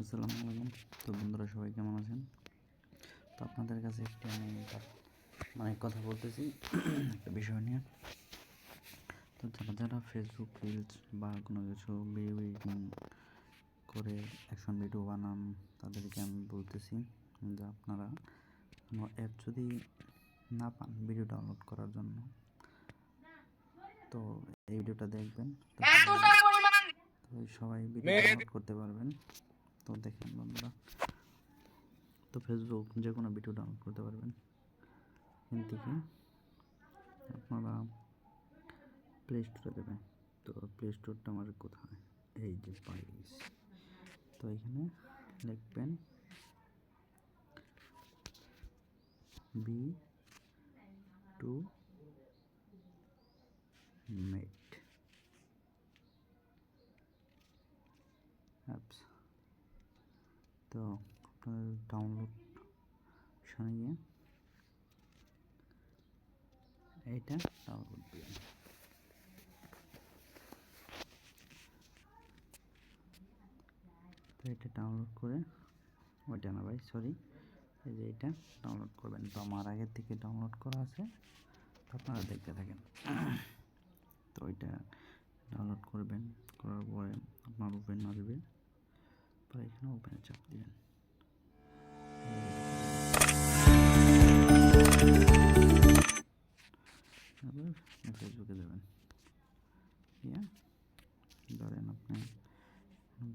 আসসালামু আলাইকুম। তো বন্ধুরা সবাই কেমন আছেন? তো আপনাদের কাছে একটি আমি কথা বলতেছি একটা বিষয় নিয়ে। তো যারা ফেসবুক রিলস বা কোনো কিছু ভিডিও এডিটিং করে অ্যাকশন ভিডিও বানান, তাদেরকে আমি বলতেছি যে আপনারা কোনো অ্যাপ যদি না পান ভিডিও ডাউনলোড করার জন্য, তো এই ভিডিওটা দেখবেন, তো সবাই ভিডিও ডাউনলোড করতে পারবেন। তো দেখেন বন্ধুরা, তো ফেসবুক যে কোনো ভিডিও ডাউনলোড করতে পারবেন। এখান থেকে আপনারা প্লে স্টোরে দেবেন। তো প্লে স্টোরটা আমার কোথায়, এই যে পাইস। তো এখানে লিখবেন B2 মেট অ্যাপস। তো আপনার ডাউনলোড গিয়ে এইটা ডাউনলোড দিবেন। তো এটা ডাউনলোড করে, ওইটা না ভাই সরি, এই যে এটা ডাউনলোড করবেন। তো আমার আগের থেকে ডাউনলোড করা আছে, আপনারা দেখতে থাকেন। তো ওইটা ডাউনলোড করবেন, করার পরে আপনার ওপেন আসবে, পরে এখানে ওপেনে চাপ দিবেন। তারপর ফেসবুকে দেবেন। ধরেন আপনি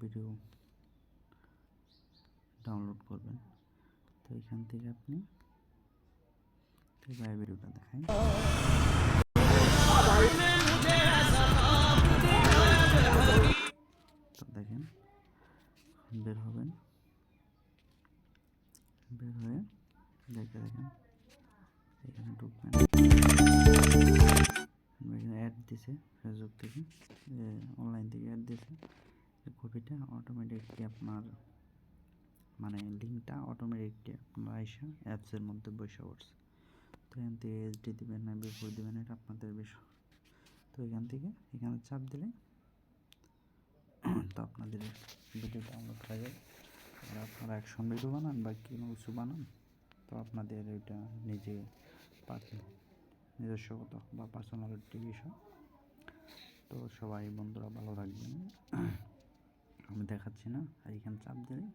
ভিডিও ডাউনলোড করবেন, তো এখান থেকে আপনি ভিডিওটা দেখাই। তো দেখেন বের হবেন, বের হয়ে দেখেন এখানে ঢুকবেন। এখানে অ্যাড দিছে ফেসবুক থেকে, অনলাইন থেকে অ্যাড দিছে। কপিটা অটোমেটিকলি আপনার লিঙ্কটা অটোমেটিকলি আপনার আইসা অ্যাপসের মধ্যে বসে পড়ছে। তো এখান থেকে এইচডি দিবেন না বিফোর দিবেন, এটা আপনাদের বিষয়। তো এখান থেকে এখানে চাপ দিলে তো আপনাদের ভিডিও ডাউনলোড হয়ে যাবে। আর আপনারা অ্যাকশন ভিডিও বানান বা কোনো কিছু বানান, তো আপনাদের ওইটা নিজস্বগত বা পার্সোনালিটি বিষয়। তো সবাই বন্ধুরা ভালো থাকবেন। আমি দেখাচ্ছি না, আর এখানে চাপ দিলে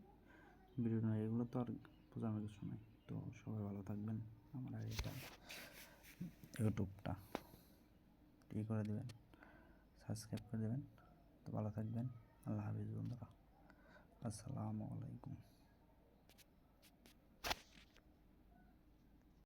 ভিডিও নয়, এগুলো তো আর বোঝানোর কিছু নাই। তো সবাই ভালো থাকবেন। আমরা এটা ইউটিউবটা করে দেবেন, সাবস্ক্রাইব করে দেবেন। তো ভালো থাকবেন। আল্লাহ হাফিজ বন্ধুরা, আসসালামু আলাইকুম।